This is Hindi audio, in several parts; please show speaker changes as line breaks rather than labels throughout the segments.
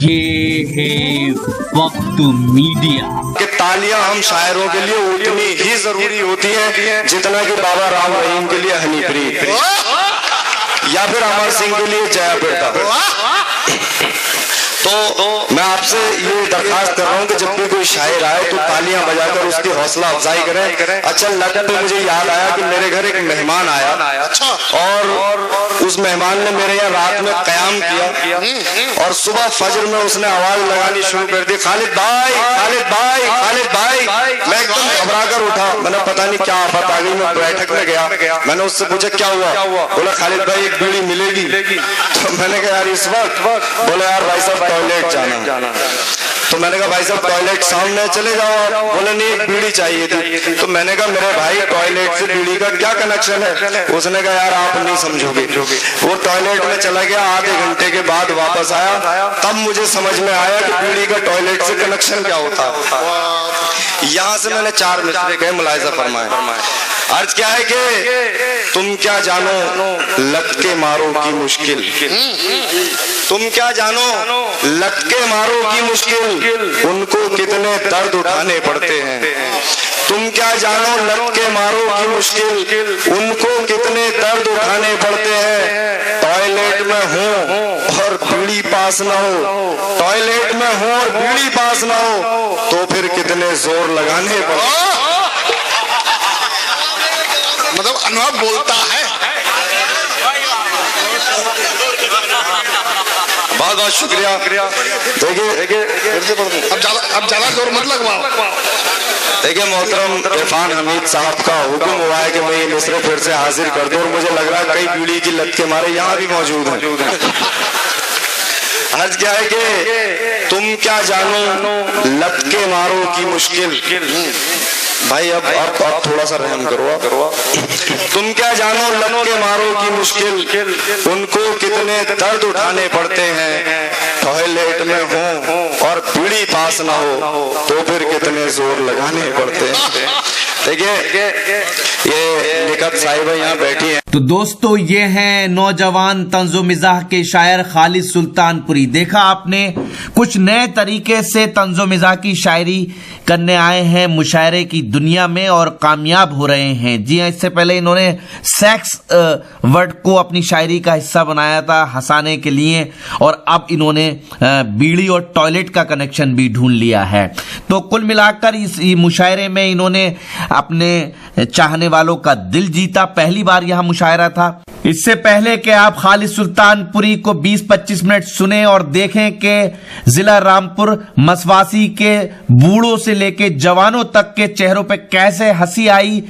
ये है वक्त मीडिया
कि तालियां हम शायरों के लिए उतनी ही जरूरी होती हैं जितना कि बाबा राम रहीम के लिए हनीप्रीत या फिर अमर सिंह के लिए जया बेटा। तो मैं आपसे ये दरखास्त कर रहा हूँ कि जब भी कोई शायर आए तो तालियां बजाकर उसकी हौसला अफजाई करें। अच्छा लगा तो मुझे याद आया कि मेरे घर एक मेहमान आया और उस मेहमान ने मेरे यहाँ रात में कयाम किया और सुबह फजर में उसने आवाज लगानी शुरू कर दी, खालिद भाई खालिद भाई खालिद भाई। मैं एकदम घबरा कर उठा, मैंने पता नहीं क्या आफत आ गई। मैं बैठक में गया, मैंने उससे पूछा क्या हुआ। बोला खालिद भाई एक बीड़ी मिलेगी। तो मैंने कहा यार इस वक्त। बोले यार भाई साहब टॉयलेट जाना। तो मैंने कहा भाई साहब टॉयलेट सामने चले जाओ। बोले नहीं एक बीड़ी चाहिए थी। तो मैंने कहा मेरे भाई टॉयलेट से बीड़ी का क्या कनेक्शन है। उसने कहा यार आप नहीं समझोगे। वो टॉयलेट में चला गया, आधे घंटे के बाद वापस आया, तब मुझे समझ में आया कि बीड़ी का टॉयलेट से कनेक्शन क्या होता है। यहाँ से मैंने 4 मिसरे कहे, मुलाहिजा फरमाए। अर्ज क्या है कि तुम क्या जानो लटके मारो की मुश्किल, तुम क्या जानो लटके मारो की मुश्किल, उनको कितने दर्द उठाने पड़ते हैं। तुम क्या जानो लटके मारो की मुश्किल, उनको कितने दर्द उठाने पड़ते हैं। टॉयलेट में हूँ और बीड़ी पास ना हो, टॉयलेट में हूँ और बीड़ी पास ना हो तो फिर कितने जोर लगाने पड़ते हैं।
मतलब अनुभव बोलता है।
बहुत बहुत शुक्रिया। देखिए
अब ज्यादा जोर मत लगवाओ।
देखिए मोहतरम इरफान हमीद साहब का हुक्म हुआ है कि मैं ये मिसरे फिर से हाजिर कर दूं और मुझे लग रहा है कई बीड़ी की लत के मारे यहाँ भी मौजूद हैं। अर्ज क्या है कि तुम क्या जानो लत के मारो की मुश्किल। भाई अब थोड़ा सा रहम करो। तुम क्या जानो लत के मारो की मुश्किल, उनको कितने दर्द उठाने पड़ते हैं। टॉयलेट में हो और बीड़ी पास ना हो तो फिर कितने जोर लगाने पड़ते हैं। देखिए ये लिखत साहिबा यहाँ बैठी है।
तो दोस्तों ये हैं नौजवान तंज़ो मिजाह के शायर खालिद सुल्तानपुरी। देखा आपने, कुछ नए तरीके से तंज़ो मिजाह की शायरी करने आए हैं मुशायरे की दुनिया में और कामयाब हो रहे हैं। जी हाँ, इससे पहले इन्होंने सेक्स वर्ड को अपनी शायरी का हिस्सा बनाया था हंसाने के लिए और अब इन्होंने बीड़ी और टॉयलेट का कनेक्शन भी ढूंढ लिया है। तो कुल मिलाकर इस मुशायरे में इन्होंने अपने चाहने वालों का दिल जीता। पहली बार यहां मुशायरा था। इससे पहले कि आप खालिद सुल्तानपुरी को 20-25 मिनट सुने और देखें कि जिला रामपुर मसवासी के बूढ़ों से लेके जवानों तक के चेहरों पे कैसे हंसी आई,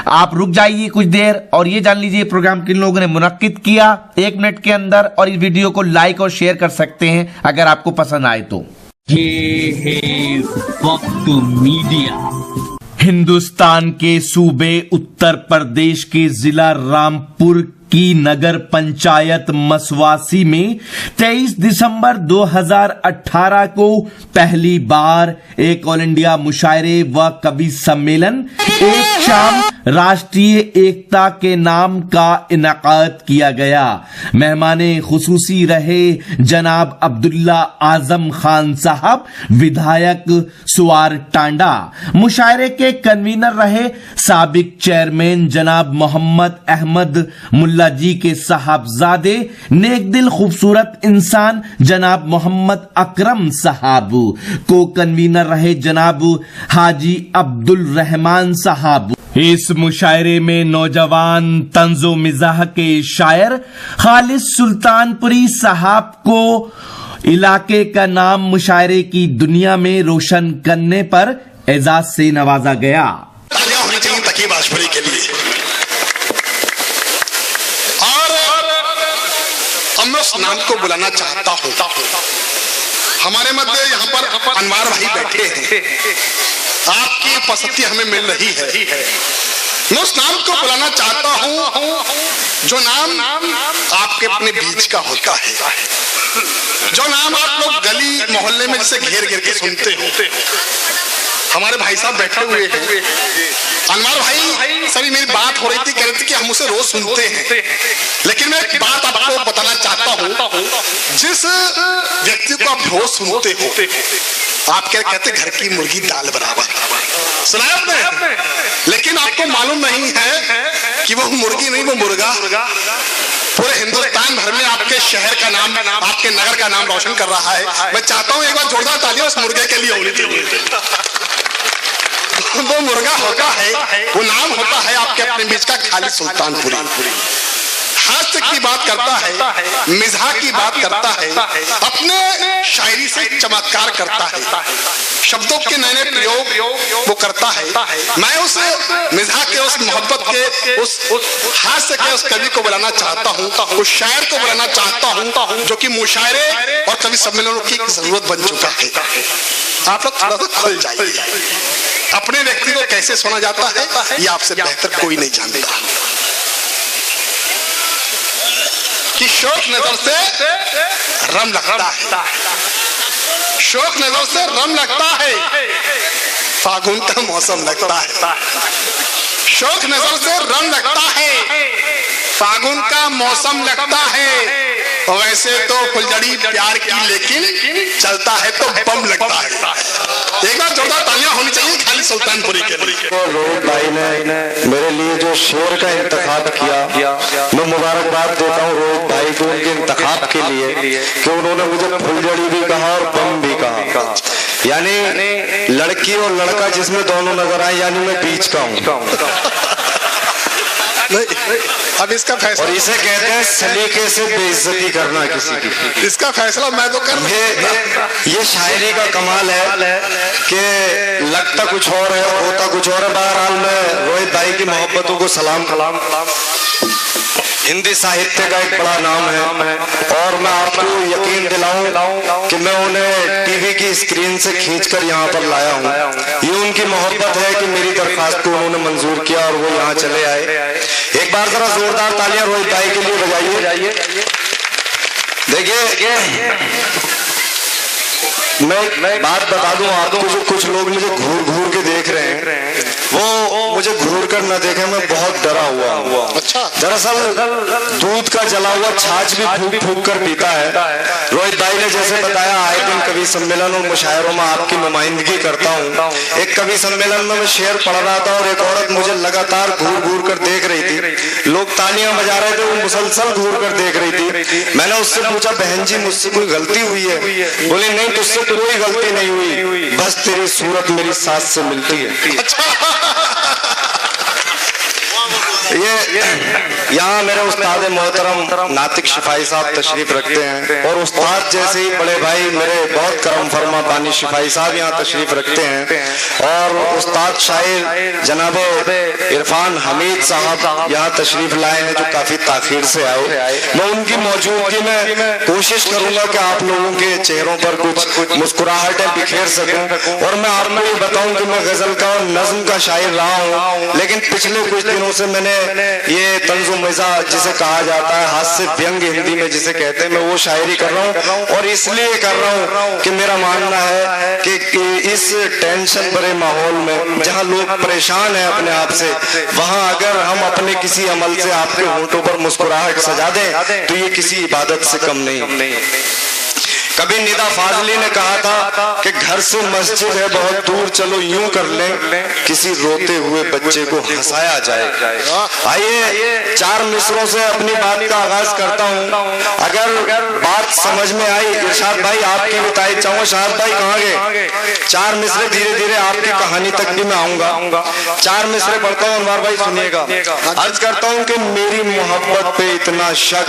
आप रुक जाइए कुछ देर और ये जान लीजिए प्रोग्राम किन लोगों ने मुनक्किद किया 1 मिनट के अंदर। और इस वीडियो को लाइक और शेयर कर सकते हैं अगर आपको पसंद आए तो।
ये है वक्त मीडिया।
हिंदुस्तान के सूबे उत्तर प्रदेश के जिला रामपुर की नगर पंचायत मसवासी में 23 दिसंबर 2018 को पहली बार एक ऑल इंडिया मुशायरे व कवि सम्मेलन एक शाम राष्ट्रीय एकता के नाम का इनकाद किया गया। मेहमाने खुसूसी रहे जनाब अब्दुल्ला आजम खान साहब, विधायक सुवार टांडा। मुशायरे के कन्वीनर रहे साबिक चेयरमैन जनाब मोहम्मद अहमद मुल्ला जी के साहबजादे, नेक दिल खूबसूरत इंसान जनाब मोहम्मद अकरम साहब। को कन्वीनर रहे जनाब हाजी अब्दुल रहमान साहब। इस मुशायरे में नौजवान तंज़ो मिजाह के शायर खालिद सुल्तानपुरी साहब को इलाके का नाम मुशायरे की दुनिया में रोशन करने पर एजाज से नवाजा गया।
तालियां होनी चाहिए तकी बाजपुरी के लिए। और मैं उस नाम को बुलाना चाहता हूं। हमारे मध्य यहाँ पर अनवार भाई बैठे हैं, आपकी उपस्थिति हमें मिल रही है। मैं उस नाम को बुलाना चाहता हूं जो नाम आपके अपने बीच का होता है, जो नाम आप लोग गली मोहल्ले में जिसे घेर घेर के सुनते हो। हमारे भाई साहब बैठे हुए हैं। अनवर भाई सभी मेरी बात हो रही थी, कह रहे थे कि हम उसे रोज सुनते हैं, लेकिन मैं एक बात आपको बताना चाहता हूँ, जिस व्यक्ति को आप रोज सुनते हो, आप क्या कहते घर की मुर्गी दाल बराबर, सुना है आपने? लेकिन आपको मालूम नहीं है कि वो मुर्गी नहीं, वो मुर्गा पूरे हिंदुस्तान भर में आपके शहर का नाम, आपके नगर का नाम रोशन कर रहा है। मैं चाहता हूँ एक बार जोरदार तालियां उस मुर्गे के लिए होनी चाहिए। वो मुर्गा होता है, वो नाम होता है आपके अपने बीच का खालिद सुल्तानपुरी। हास्य की बात करता है, मिजाह की बात करता है, अपने शायरी से चमत्कार करता है, शब्दों के नए नए प्रयोग वो करता है। मैं उस मिजाह के, उस मोहब्बत के, उस हास्य के उस कवि को बुलाना चाहता हूँ, उस शायर को बुलाना चाहता हूँ जो कि मुशायरे और कवि सम्मेलनों की जरूरत बन चुका है। आप लोग थोड़ा सा खुल जाइए। अपने व्यक्ति को कैसे सुना जाता है ये आपसे बेहतर कोई नहीं जानता। कि शौक नजर से रम लगता है, शौक नजर से रम लगता है, फागुन का मौसम लगता है। शौक नजर से रम लगता है, फागुन का मौसम लगता है। वैसे तो फुलझड़ी प्यार की, लेकिन चलता है तो बम लगता है। एक बार जोरदार तालियां होनी चाहिए खालिद सुल्तानपुरी के लिए।
रोहित भाई ने मेरे लिए जो शेर का इंतखाब किया, मैं मुबारकबाद देता हूँ रोहित भाई को उनके इंतखाब के लिए कि उन्होंने मुझे फुलझड़ी भी कहा और बम भी कहा। यानी लड़की और लड़का जिसमें दोनों नजर आए, यानी मैं बीच का हूँ।
अब इसका फैसला,
और इसे कहते हैं सलीके से बेइज्जती करना किसी की।
इसका फैसला मैं तो कर,
ये शायरी का कमाल है कि लगता कुछ और है और होता कुछ और है। बहरहाल मैं रोहित भाई की मोहब्बतों को सलाम। हिंदी साहित्य का एक बड़ा नाम है और मैं आपको यकीन दिलाऊं कि मैं उन्हें टीवी की स्क्रीन से खींचकर यहाँ पर लाया हूँ। ये उनकी मोहब्बत है कि मेरी दरखास्त को उन्होंने मंजूर किया और वो यहाँ चले आए। एक बार जरा जोरदार तालियां रोहित भाई के लिए बजाइए। देखिए मैं बात बता दूं आपको, जो कुछ लोग मुझे घूर घूर के देख रहे हैं वो मुझे घूर कर न देखे, मैं बहुत डरा हुआ।
अच्छा,
दरअसल दूध का जला हुआ छाछ भी फूक फूक कर पीता है। रोहित भाई ने जैसे बताया, आए दिन कवि सम्मेलन और मुशायरों में आपकी नुमाइंदगी करता हूँ। एक कवि सम्मेलन में मैं शेर पढ़ रहा था और एक औरत मुझे लगातार घूर घूर कर देख रही थी। लोग तालियां बजा रहे थे, वो मुसलसल घूर कर देख रही थी। मैंने उससे पूछा, बहन जी मुझसे कोई गलती हुई है? बोली नहीं, तुझसे कोई गलती नहीं हुई, बस तेरी सूरत मेरी सास से मिलती है। ये यहाँ मेरे उस्ताद मोहतरम नातिक शिफाई साहब तशरीफ रखते हैं और उस्ताद जैसे ही बड़े भाई मेरे बहुत करम फरमा बानी शिफाई साहब यहाँ तशरीफ रखते हैं और उस्ताद शायर जनाबे इरफान हमीद साहब यहाँ तशरीफ लाए हैं जो काफी ताखीर से आए। मैं उनकी मौजूदगी में कोशिश करूंगा कि आप लोगों के चेहरों पर कुछ मुस्कुराहटें बिखेर सकूं और मैं आपको ये बताऊं कि मैं गजल का और नज्म का शायर रहा हूँ, लेकिन पिछले कुछ दिनों से मैंने ये तंज़ो मिज़ाज जिसे कहा जाता है, हास्य व्यंग हिंदी में जिसे कहते हैं, मैं वो शायरी कर रहा हूँ और इसलिए कर रहा हूँ कि मेरा मानना है कि इस टेंशन भरे माहौल में जहाँ लोग परेशान हैं अपने आप से, वहाँ अगर हम अपने किसी अमल से आपके होंठों पर मुस्कुराहट सजा दें तो ये किसी इबादत से कम नहीं। कभी निदा फाजली ने कहा था कि घर से मस्जिद है बहुत दूर, चलो यूं कर लें किसी रोते हुए बच्चे को हंसाया जाए। आइए चार मिसरों से अपनी बात का आगाज करता हूं। अगर बात समझ में आई, इरशाद भाई आपकी बताई चाहूँ, शाहद भाई कहाँ गए? चार मिसरे धीरे धीरे आपकी कहानी तक भी मैं आऊंगा। चार मिसरे पढ़ता हूँ, अनवर भाई सुनिएगा। अर्ज करता हूँ कि मेरी मोहब्बत पे इतना शक,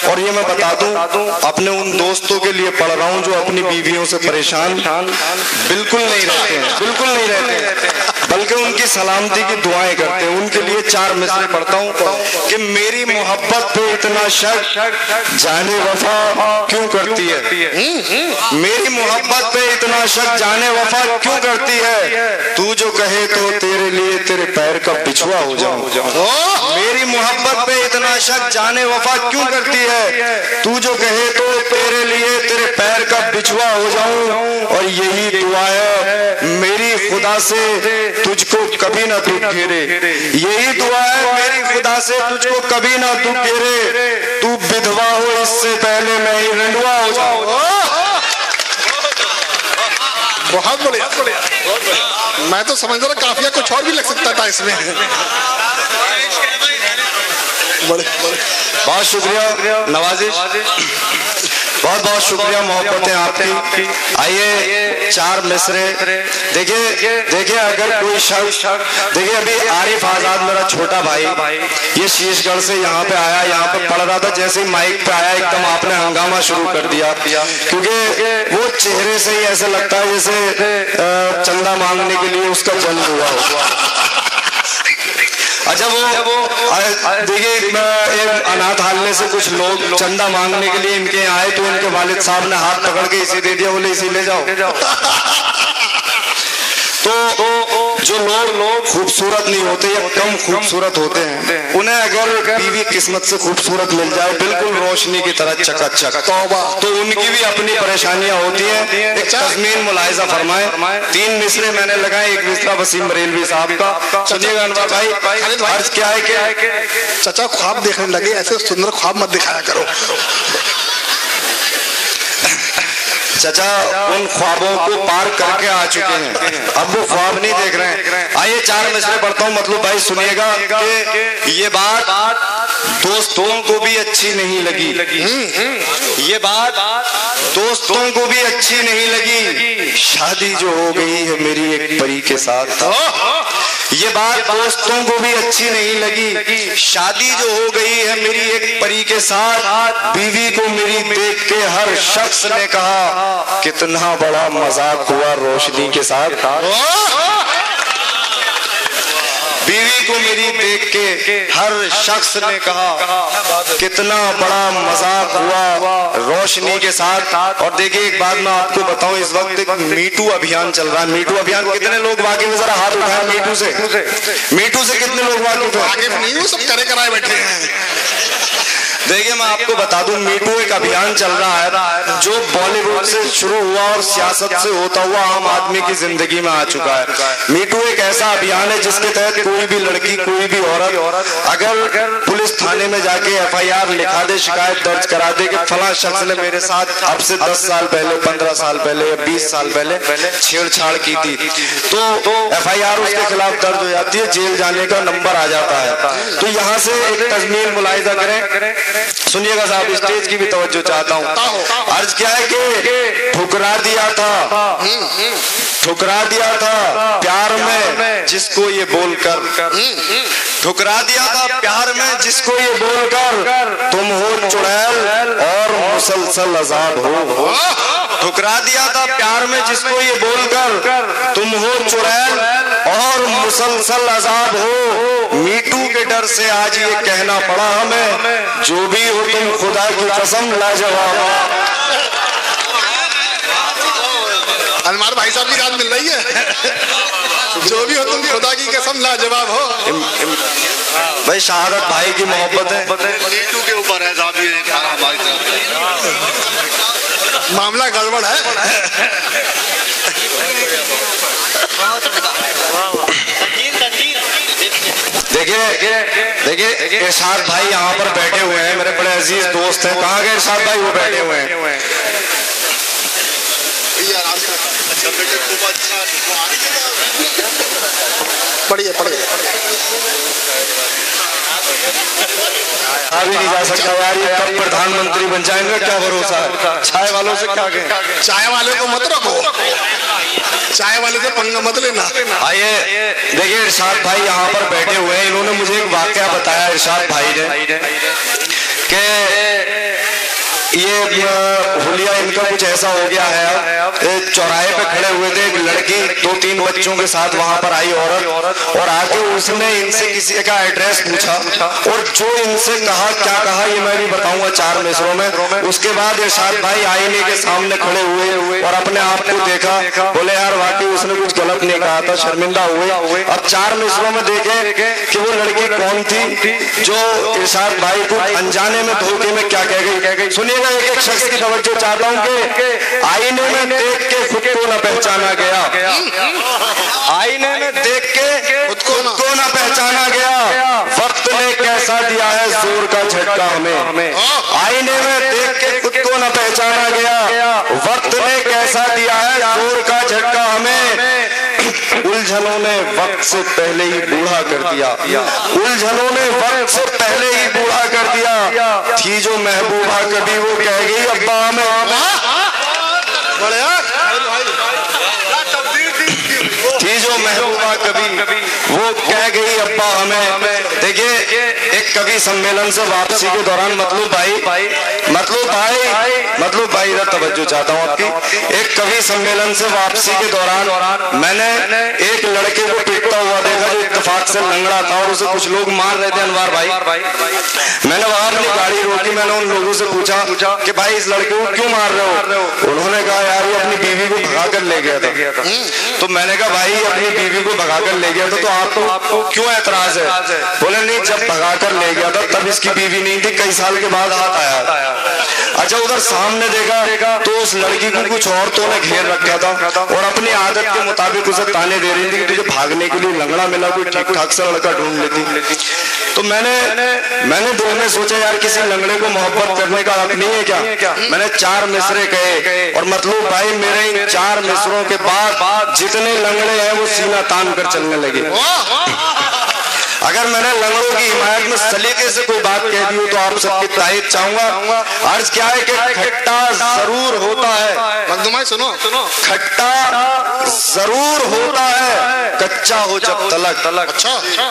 और ये मैं बता दूं अपने उन दोस्तों के लिए पढ़ रहा हूं जो अपनी बीवियों से परेशान बिल्कुल नहीं रहते हैं, बिल्कुल नहीं रहते हैं, बल्कि उनकी सलामती की दुआएं करते हैं। उनके लिए चार मिसरे पढ़ता हूं कि मेरी मोहब्बत पे इतना शक, जाने वफा क्यों करती है? मेरी मोहब्बत पे इतना शक, जाने वफा क्यों करती है? तू जो कहे तो तेरे लिए तेरे पैर का बिछुआ हो जाऊं। मेरी मोहब्बत पे इतना शक, जाने वफा क्यों करती है? तू जो कहे तो तेरे लिए तेरे पैर का बिछुआ हो जाऊं। और यही दुआ है मेरी खुदा खुदा से तुझको कभी ना दुख घेरे, यही दुआ है मेरी खुदा से तुझको कभी ना दुख घेरे, तू विधवा हो इससे पहले मैं ही रंडवा हो जाऊं।
बहुत बढ़िया, मैं तो समझ रहा काफिया कुछ और भी लग सकता था इसमें।
बहुत शुक्रिया नवाजिश, बहुत बहुत शुक्रिया, मोहब्बतें आपकी। आइए चार मिसरे देखिए अगर कोई शख्स, देखिए अभी आरिफ आजाद मेरा छोटा भाई, ये शीशगढ़ से यहाँ पे आया, यहाँ पे पढ़ रहा था, जैसे ही माइक पे आया एकदम आपने हंगामा शुरू कर दिया, क्योंकि वो चेहरे से ही ऐसे लगता है जैसे चंदा मांगने के लिए उसका जन्म हुआ होगा। अच्छा वो देखिए एक अनाथालय से कुछ लोग चंदा मांगने के लिए इनके आए, तो इनके वालिद साहब ने हाथ पकड़ के इसे दे दिया, बोले इसे ले जाओ। तो जो लोग खूबसूरत नहीं होते या कम खूबसूरत होते हैं, उन्हें अगर बीवी किस्मत से खूबसूरत मिल जाए बिल्कुल रोशनी की तरह चकाचक, तो उनकी भी अपनी परेशानियां होती हैं। एक तज़मीन मुलाहिजा फरमाए, 3 मिसरे मैंने लगाए, एक मिसरा वसीम बरेलवी साहब का। सुनिएगा अनवर भाई, अर्ज क्या है कि
चाचा ख्वाब देखने लगे, ऐसे सुंदर ख्वाब मत दिखाया करो।
चाचा उन ख्वाबों को पार करके आ चुके हैं, अब वो ख्वाब नहीं देख रहे हैं। आइए 4 मिसरे पढ़ता हूँ, मतलब भाई सुनिएगा कि ये बात दोस्तों को भी अच्छी नहीं लगी, ये बात दोस्तों को भी अच्छी नहीं लगी, शादी जो हो गई है मेरी एक परी के साथ। ये बात दोस्तों को भी अच्छी नहीं लगी, शादी जो हो गई है मेरी एक परी के साथ, बीवी को मेरी देख के हर शख्स ने कहा कितना बड़ा मजाक हुआ रोशनी के साथ। बीवी को मेरी देख के हर शख्स ने कहा कितना बड़ा मजाक हुआ रोशनी के साथ। और देखिए एक बात मैं आपको बताऊं, इस वक्त एक मीटू अभियान चल रहा है। मीटू अभियान कितने लोग वाकिफ हैं, जरा हाथ उठाएं। मीटू से कितने लोग वाकिफ हैं?
वाकिफ नहीं हूं, सब करे कराए बैठे हैं।
देखिए मैं आपको बता दूं, मीटू एक अभियान चल रहा है जो बॉलीवुड से शुरू हुआ और सियासत से होता हुआ आम आदमी की जिंदगी में आ चुका है। मीटू एक ऐसा अभियान है जिसके तहत कोई भी लड़की, कोई भी औरत अगर पुलिस थाने में जाके FIR लिखा दे, शिकायत दर्ज करा दे कि फला शख्स ने मेरे साथ अब से 10 साल पहले, 15 साल पहले या 20 साल पहले छेड़छाड़ की थी, तो FIR उसके खिलाफ दर्ज हो जाती है, जेल जाने का नंबर आ जाता है। तो यहाँ से एक तज़मीन मुलाहिजा करें, सुनिएगा साहब, स्टेज की भी तवज्जो चाहता हूँ। अर्ज क्या है कि ठुकरा दिया था प्यार में जिसको ये बोलकर, ठुकरा दिया था प्यार में जिसको ये बोलकर तुम हो चुड़ैल और मुसलसल अजाब हो। ठुकरा दिया था प्यार में जिसको ये बोलकर तुम हो चुड़ैल और मुसलसल अजाब हो। मीटू के डर से आज ये कहना पड़ा हमें, जो भी हो तुम खुदा की कसम लाजवाब हो।
अनवर भाई साहब की याद मिल रही है। जो भी हो तुम खुदा की कसम लाजवाब हो।
भाई शहादत भाई की मोहब्बत है,
मीटू के ऊपर है साहब, मामला गड़बड़ है।
देखिए इरशाद भाई यहाँ पर बैठे हुए हैं, मेरे बड़े अजीज दोस्त हैं। कहाँ गए इरशाद भाई? वो बैठे हुए हैं।
पढ़िए
अभी नहीं जा सकता यार, ये कब प्रधानमंत्री बन जाएंगे क्या भरोसा है। चाय वालों से क्या कहें?
चाय वाले को मत रखो, चाय वाले से पंगा मत लेना।
आइए देखिए इरशाद भाई यहाँ पर बैठे हुए हैं, इन्होंने मुझे एक वाकया बताया इरशाद भाई ने कि ये हुलिया इनका कुछ ऐसा हो गया है, चौराहे पे खड़े हुए थे, एक लड़की 2-3 बच्चों के साथ वहां पर आई औरत, और आके उसने इनसे किसी का एड्रेस पूछा, और जो इनसे कहा, क्या कहा ये मैं भी बताऊंगा 4 मिसरों में। उसके बाद इरशाद भाई आईने के सामने खड़े हुए और अपने आप को देखा, बोले यार वाकई उसने कुछ गलत नहीं कहा था, शर्मिंदा हुए। अब 4 मिसरों में देखे कि वो लड़की कौन थी जो इरशाद भाई को अनजाने में धोखे में क्या कह गई। सुनिए एक शख्स की तवज्जो चाहता हूं कि आईने में देख के खुद को न पहचाना गया, आईने में देख के खुद को ना पहचाना गया, वक्त ने कैसा दिया है जोर का झटका हमें। आईने में देख के खुद को ना पहचाना गया, वक्त ने कैसा दिया है जोर का झटका हमें। उलझनों ने वक्त से पहले ही बूढ़ा कर दिया, उलझनों ने वक्त से पहले ही बूढ़ा कर दिया। थी जो महबूबा कभी वो कह गई अब्बा हमें, थी जो महबूबा कभी वो कह गई अब्बा हमें। देखिए एक कवि सम्मेलन से वापसी के दौरान मतलूब भाई इधर तवज्जो चाहता हूँ आपकी। एक कवि सम्मेलन से वापसी के दौरान मैंने एक लड़के को पीटता हुआ देखा जो इत्तेफाक से लंगड़ा था और उसे कुछ लोग मार रहे थे। अनवार भाई मैंने वहां अपनी गाड़ी रोकी, मैंने उन लोगों से पूछा कि भाई इस लड़के को क्यों मार रहे हो? उन्होंने कहा यार वो अपनी बीवी को भगा कर ले गया था। तो मैंने कहा भाई अपनी बीवी को भगा कर ले गया था तो आपको क्यों एतराज है? बोले नहीं, जब भगा कर ले गया था तब इसकी बीवी नहीं थी, कई साल के बाद हाथ आया। अच्छा उधर सामने देखा तो उस लड़की को कुछ औरतों ने घेर रखा था और अपनी आदत के मुताबिक उसे ताने दे रही थी कि तुझे भागने के लिए लंगड़ा मिला, कोई ठीक ठाक सा लड़का ढूंढ लेती। तो मैंने दिल में सोचा यार किसी लंगड़े को मोहब्बत करने का हक नहीं है क्या? मैंने 4 मिसरे कहे और मतलब भाई मेरे इन 4 मिसरों के बाद जितने लंगड़े हैं वो सीना तान कर चलने लगे। अगर मैंने लंगड़ों की हिमायत में सलीके से कोई बात कह दी हो तो आप सबकी तारीफ चाहूंगा। अर्ज क्या है कि खट्टा जरूर होता है, सुनो खट्टा जरूर होता है कच्चा हो जब तलक।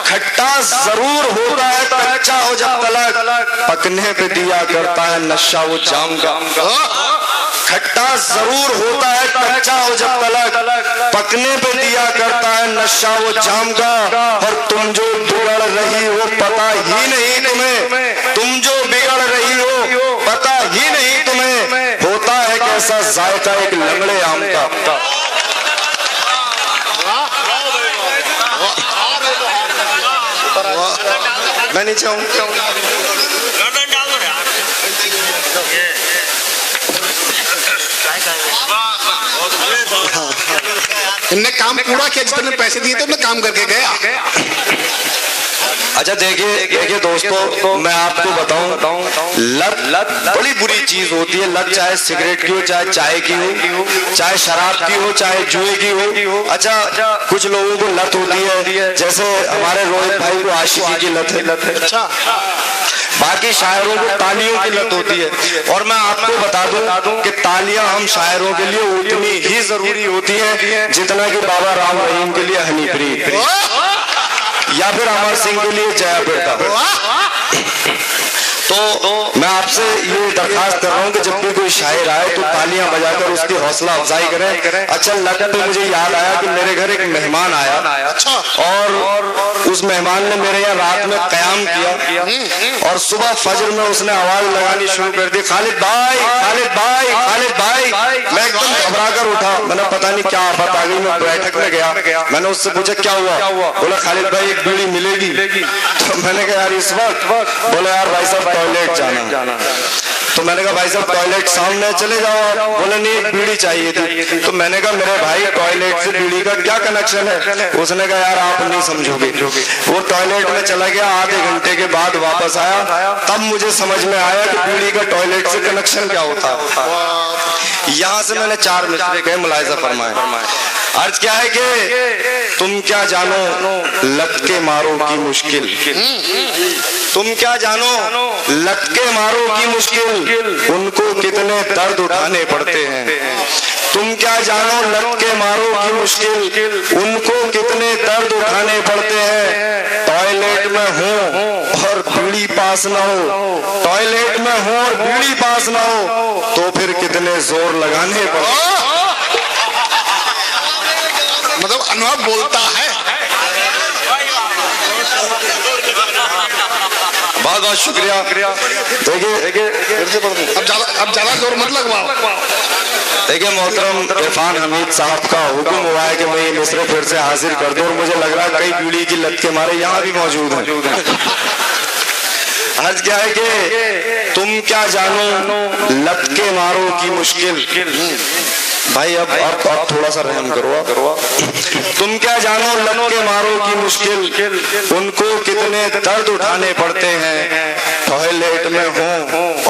खट्टा जरूर होता है कच्चा हो जब तलक, पकने पे दिया करता है नशा वो जाम का। खट्टा जरूर होता है कच्चा हो जब तलक, पकने पे दिया करता है नशा वो जाम का। और तुम जो बिगड़ रही हो पता ही नहीं तुम्हें, तुम जो बिगड़ रही हो पता ही नहीं तुम्हें, होता है कैसा जायका एक लंगड़े आम का। मैं नहीं चाहूंगा
इनने काम पूरा किया, जितने पैसे दिए थे उन्हें काम करके गया।
अच्छा देखिए दोस्तों मैं आपको बताऊं लत बड़ी बुरी चीज होती है। लत चाहे सिगरेट की हो, चाहे चाय की हो, चाहे शराब की हो, चाहे जुए की हो। अच्छा कुछ लोगों को लत होती है, जैसे हमारे रोहित भाई को आशिकी की लत है। अच्छा बाकी शायरों को तालियों की लत होती है। और मैं आपको बता दूं कि तालियां हम शायरों के लिए उतनी ही जरूरी होती हैं जितना कि बाबा राम रहीम के लिए हनीप्रीत या फिर अमर सिंह के लिए जया बेटा। तो मैं आपसे ये दरखास्त कर रहा हूँ कि जब भी कोई शायर आए तो तालियां बजाकर उसकी हौसला अफजाई करें। अच्छा लगा तो मुझे याद आया कि मेरे घर एक मेहमान आया और उस मेहमान ने मेरे यहाँ रात में कयाम किया और सुबह फजर में उसने आवाज लगानी शुरू कर दी, खालिद भाई खालिद भाई खालिद भाई। मैं एकदम घबरा कर उठा, मैंने पता नहीं क्या आफत आ गई। मैं बैठक में गया, मैंने उससे पूछा क्या हुआ? बोला खालिद भाई एक बीड़ी मिलेगी। तो मैंने कहा यार इस वक्त? बोले यार भाई साहब टॉयलेट जाना। तो मैंने कहा भाई साहब टॉयलेट सामने चले जाओ। बोले नहीं एक बीड़ी चाहिए थी। तो मैंने कहा मेरे भाई टॉयलेट से बीड़ी का क्या कनेक्शन है? उसने कहा यार आप नहीं समझोगे। वो टॉयलेट में चला गया, आधे घंटे के बाद वापस आया, तब मुझे समझ में आया कि बीड़ी का टॉयलेट से कनेक्शन क्या होता है। यहाँ से मैंने 4 मिसरे कहे, मुलाहिजा फरमाए। अर्ज क्या है कि तुम क्या जानो लत के मारो की मुश्किल, तुम क्या जानो लत के मारो की मुश्किल, उनको कितने दर्द उठाने पड़ते हैं। तुम क्या जानो लत के मारो की मुश्किल, उनको कितने दर्द उठाने पड़ते हैं। टॉयलेट में हूँ और बीड़ी पास ना हो, टॉयलेट में हूँ और बीड़ी पास ना हो, तो फिर कितने जोर लगाने पड़ते हैं।
मतलब अनुभव बोलता है।
बहुत बहुत शुक्रिया। देखिए
अब ज्यादा जोर मत लगवाओ।
देखिए मोहतरम इरफान हमीद साहब का हुक्म हुआ है कि मैं ये मिसरे फिर से हाजिर कर दूं और मुझे लग रहा है कई बीड़ी की लत के मारे यहाँ भी मौजूद हैं। आज क्या है कि तुम क्या जानो लत के मारो की मुश्किल, भाई अब थोड़ा सा रहम करो। तुम क्या जानो लब के मारो की मुश्किल, उनको कितने दर्द उठाने पड़ते हैं। टॉयलेट में हो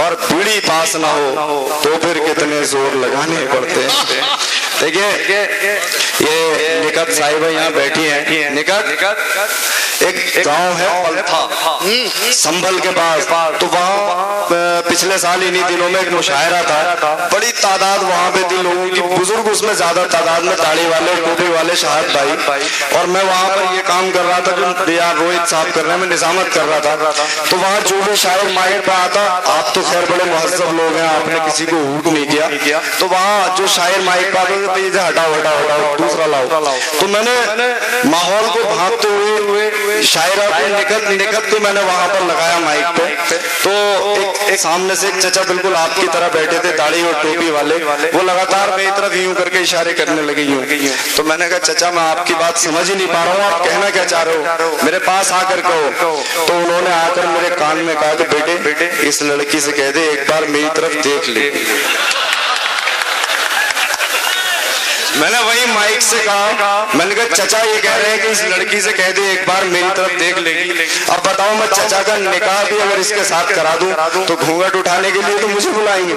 और बीड़ी पास ना हो तो फिर कितने जोर लगाने पड़ते हैं। देखिए ये निकट साहिबा यहाँ बैठी हैं। निकट एक गांव है पलथा, संभल के पास। तो वहाँ पिछले साल इन्हीं दिनों में एक मुशायरा था। बड़ी तादाद वहाँ पे थी लोगों की, बुजुर्ग उसमें ज्यादा तादाद में, दाढ़ी वाले टोपी वाले शहाद भाई। और मैं वहाँ पर ये काम कर रहा था जो यार रोहित साहब कर रहे हैं, मैं निजामत कर रहा था। तो वहाँ जो भी शायर माइक पे आता, आप तो खैर बड़े मुहज्जब लोग हैं, आपने किसी को हूट नहीं किया। तो वहाँ जो शायर माइक पे आता हटाओ हटाओ हटाओ, दूसरा लाओ। तो मैंने माहौल को भांपते हुए शायरा को निकट को मैंने वहां पर लगाया माइक पे। तो एक सामने से एक चचा बिल्कुल आपकी तरह बैठे थे, दाढ़ी और टोपी वाले, वो लगातार मेरी तरफ यूं करके इशारे करने लगे यूं। तो मैंने कहा चाचा मैं आपकी बात समझ ही नहीं पा रहा हूँ, आप कहना क्या चाह रहे हो, मेरे पास आकर कहो। तो उन्होंने आकर मेरे कान में कहा कि बेटे इस लड़की से कह दे एक बार मेरी तरफ देख ले। मैंने वही माइक से कहा, मैंने कहा चचा ये कह रहे हैं कि इस लड़की से कह दे एक बार मेरी तरफ देख लेगी। अब बताओ मैं चचा का निकाह भी अगर इसके साथ करा दूं तो घूंघट उठाने के लिए तो मुझे बुलाएंगे।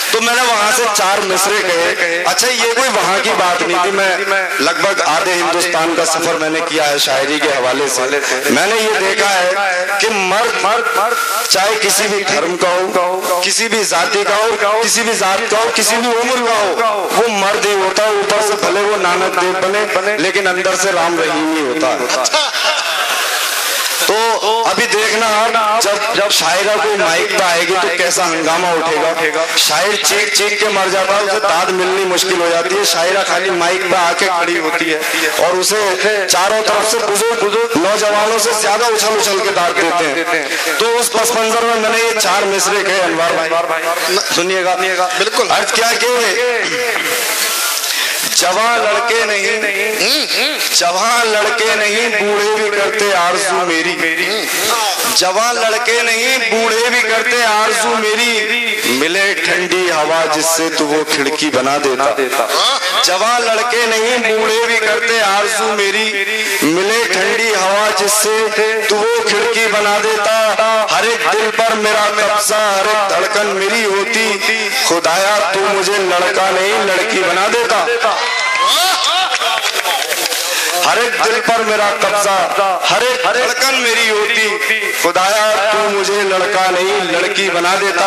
तो मैंने वहां से 4 मिसरे कहे। अच्छा ये कोई वहां की बात नहीं थी, मैं लगभग आधे हिंदुस्तान का सफर मैंने किया है शायरी के हवाले से। मैंने ये देखा है कि मर्द चाहे किसी भी धर्म का हो, किसी भी जाति का हो, किसी भी जात का हो, किसी भी उम्र का हो, वो मर्द ही होता है। ऊपर से भले वो नानक देव बने लेकिन अंदर से राम रहीम ही होता है। तो अभी देखना जब शायरा कोई माइक पे आएगी तो कैसा हंगामा उठेगा। शायर चीख के मर जाता है, उसे दाद मिलनी मुश्किल हो जाती है। शायरा खाली माइक पे आके खड़ी होती है और उसे चारों तरफ से बुजुर्ग नौजवानों से ज्यादा उछल के दाद देते हैं। तो उस पस मंजर में मैंने ये 4 मिसरे कहे अनवर भाई, सुनिएगा। बिल्कुल अर्ज क्या कि जवान लड़के नहीं बूढ़े भी करते आरज़ू मेरी, जवान लड़के नहीं बूढ़े भी करते आरज़ू मेरी, मिले ठंडी हवा जिससे तू वो खिड़की बना देता। जवान लड़के नहीं बूढ़े भी करते आरज़ू मेरी, मिले ठंडी हवा जिससे तू वो खिड़की बना देता। हर एक दिल पर मेरा कब्जा, हर एक धड़कन मेरी होती, खुदाया तू मुझे लड़का नहीं लड़की बना देता। हर एक दिल पर मेरा कब्जा, हर एक धड़कन मेरी होती, खुदाया तू मुझे लड़का नहीं लड़की बना देता।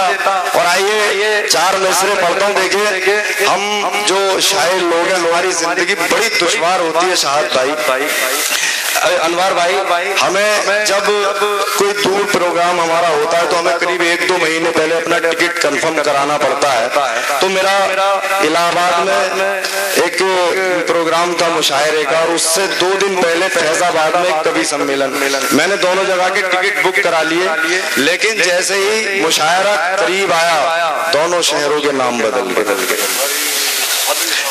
और आइए 4 मिसरे पढ़ता हूँ। देखिए हम जो शायर लोग हैं हमारी जिंदगी बड़ी दुश्वार होती है शाहद भाई, अनवर भाई। हमें जब कोई दूर प्रोग्राम हमारा होता है तो हमें करीब 1-2 महीने पहले अपना टिकट कंफर्म कराना पड़ता है। तो मेरा इलाहाबाद में एक प्रोग्राम था मुशायरे का, और उससे 2 दिन पहले फैजाबाद में एक कवि सम्मेलन, मैंने दोनों जगह के टिकट बुक करा लिए। लेकिन जैसे ही मुशायरा करीब आया दोनों शहरों के नाम बदल गए।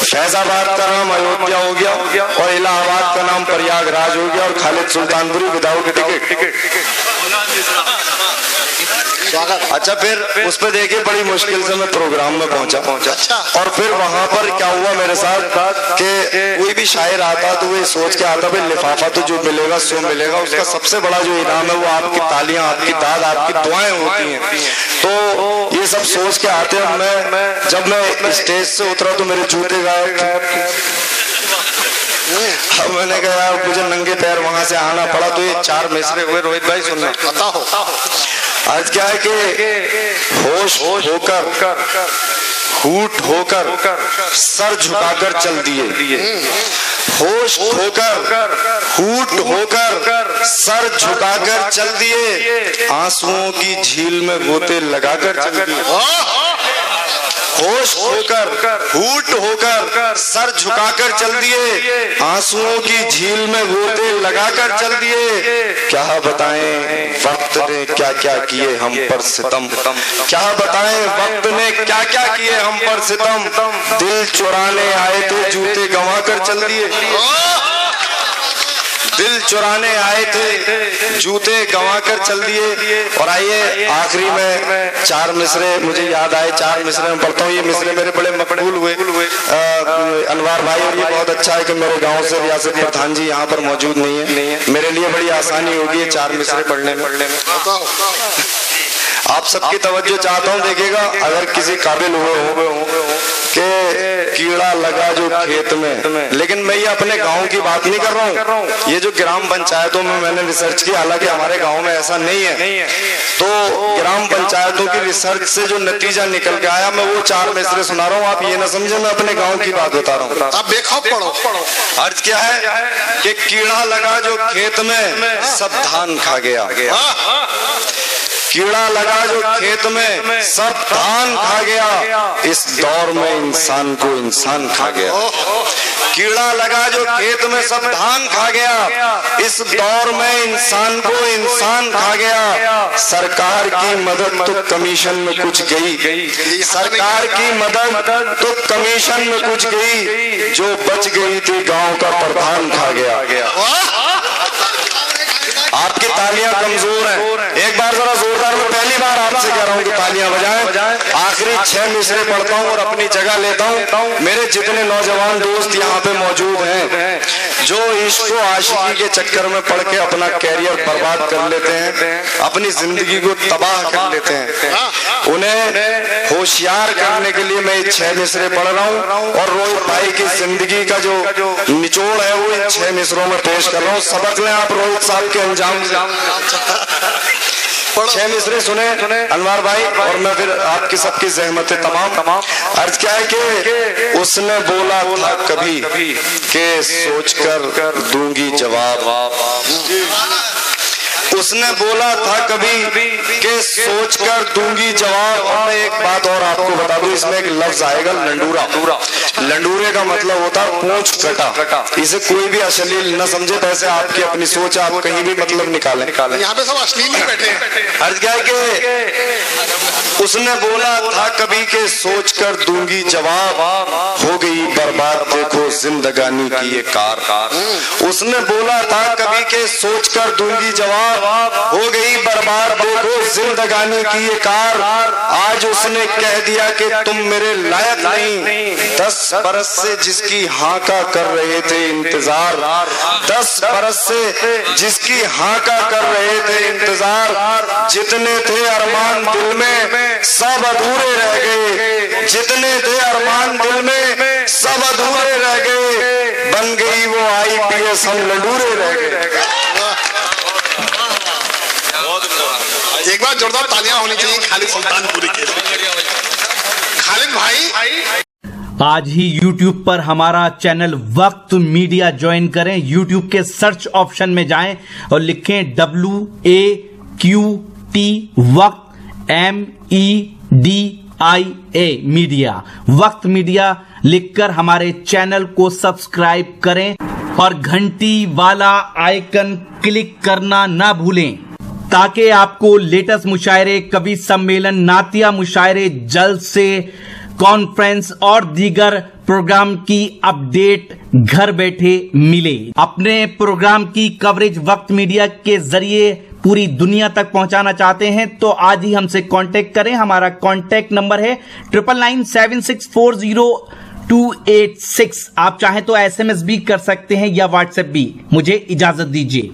फैजाबाद का नाम अयोध्या हो गया और इलाहाबाद का नाम प्रयागराज हो गया, और खालिद सुल्तानपुरी विदाउट टिकट। अच्छा फिर उस पर देखिए बड़ी मुश्किल से मैं प्रोग्राम में पहुंचा। और फिर वहां पर क्या हुआ मेरे साथ कि कोई भी शायर आता तो वो सोच के आता भाई लिफाफा तो जो मिलेगा सो मिलेगा, उसका सबसे बड़ा जो इनाम है वो आपकी तालियां, आपकी दाद, आपकी दुआएं होती हैं। तो ये सब सोच के आते हैं। मैं जब मैं स्टेज से उतरा तो मेरे जूते गायब। अब मैंने कहा यार मुझे नंगे पैर वहां से आना पड़ा। तो ये 4 मिसरे हुए रोहित भाई, सुनना बताओ। आज क्या है कि होश होकर हूट होकर सर झुकाकर चल दिए, होश होकर हूट होकर सर झुकाकर चल दिए, आंसुओं की झील में गोते लगाकर चल दिए। होश होकर हूट होकर सर झुकाकर चल दिए, आंसुओं की झील में गोते लगाकर चल दिए। क्या बताएं वक्त ने क्या क्या किए हम पर सितम, क्या बताएं वक्त ने क्या क्या किए हम पर सितम, दिल चुराने आए थे जूते गंवा कर चल दिए। दिल चुराने आए थे, जूते गंवा कर चल दिए। और आइए आखिरी में 4 मिसरे मुझे याद आए, 4 मिसरे में पढ़ता हूँ। ये मिसरे मेरे बड़े मकबूल हुए अनवार भाई, और ये बहुत अच्छा है कि मेरे गांव से रियासत प्रधान जी यहाँ पर मौजूद नहीं है। मेरे लिए बड़ी आसानी होगी 4 मिसरे पढ़ने में। आप सबकी तवज्जो चाहता हूँ, देखिएगा अगर किसी काबिल हुए हो कि कीड़ा लगा जो खेत में। लेकिन मैं ये अपने गांव की बात नहीं कर रहा हूँ, ये जो ग्राम पंचायतों में मैंने रिसर्च की, हालांकि हमारे गांव में ऐसा नहीं है, तो ग्राम पंचायतों की रिसर्च से जो नतीजा निकल के आया, मैं वो 4 मिसरे सुना रहा हूँ। आप ये ना समझे मैं अपने गाँव की बात बता रहा हूँ।
आप देखो, पढ़ो।
अर्ज क्या है कि कीड़ा लगा जो खेत में सब धान खा गया। कीड़ा लगा जो खेत में सब धान खा गया, इस दौर में इंसान को इंसान खा गया। कीड़ा लगा जो खेत में सब धान खा गया, इस दौर में इंसान को इंसान खा गया। सरकार की मदद तो कमीशन में कुछ गई, सरकार की मदद तो कमीशन में कुछ गई, जो बच गई थी गांव का प्रधान खा गया। आपकी तालियां कमजोर हैं, एक बार जरा जोरदार, मैं पहली बार आपसे कह रहा हूं कि तालियां बजाएं। आखिरी 6 मिसरे पढ़ता हूं और अपनी जगह लेता हूं। मेरे जितने नौजवान दोस्त यहाँ पे मौजूद हैं जो इश्क व आशिकी के चक्कर में पढ़ के अपना कैरियर बर्बाद कर लेते हैं, अपनी जिंदगी को तबाह कर लेते हैं, उन्हें होशियार करने के लिए मैं 6 मिसरे पढ़ रहा हूँ। और रोहित भाई की जिंदगी का जो निचोड़ है वो इन 6 मिसरों में पेश कर रहा हूँ। सबक लें आप रोहित साहब के अंजाम। 6 मिसरे सुने अनवार भाई, और मैं फिर आपकी सबकी जहमत तमाम। अर्ज क्या है कि उसने बोला था कभी के सोच कर दूंगी जवाब, उसने बोला था कभी के सोच कर दूंगी जवाब। और मैं एक बात और आपको बता दूं, इसमें एक लफ्ज आएगा लंडूरा। लंडूरे का मतलब होता है पूंछ कटा। इसे कोई भी अश्लील न समझे, वैसे आपकी अपनी सोच, आप कहीं भी मतलब निकालें।
यहाँ पे सब अश्लील ही बैठे हैं।
अर्ज क्या है कि उसने बोला था कभी के सोच कर दूंगी जवाब, हो गई बर्बाद देखो जिंदगानी की ये कार। उसने बोला था कभी के सोच कर दूंगी जवाब, हो गई बर्बाद देखो जिंदगानी की ये कार। आज उसने कह दिया कि तुम मेरे लायक नहीं। 10 बरस से जिसकी हाँ का कर रहे थे इंतजार, 10 बरस से जिसकी हाँ का कर रहे थे इंतजार, जितने थे अरमान दिल में सब अधूरे रह गए, जितने थे अरमान दिल में सब अधूरे रह गए, बन गई वो IPS हम लंडूरे रह गए।
एक बार जोरदार तालियां होनी चाहिए खालिद सुल्तानपुरी के लिए। खालिद भाई
आज ही YouTube पर हमारा चैनल वक्त मीडिया ज्वाइन करें। YouTube के सर्च ऑप्शन में जाएं और लिखें WAQT वक्त MEDIA मीडिया। वक्त मीडिया लिखकर हमारे चैनल को सब्सक्राइब करें और घंटी वाला आइकन क्लिक करना ना भूलें, ताकि आपको लेटेस्ट मुशायरे, कवि सम्मेलन, नातिया मुशायरे, जलसे, कॉन्फ्रेंस और दीगर प्रोग्राम की अपडेट घर बैठे मिले। अपने प्रोग्राम की कवरेज वक्त मीडिया के जरिए पूरी दुनिया तक पहुंचाना चाहते हैं तो आज ही हमसे कांटेक्ट करें। हमारा कांटेक्ट नंबर है 9997640286। आप चाहें तो SMS भी कर सकते हैं या WhatsApp भी। मुझे इजाजत दीजिए।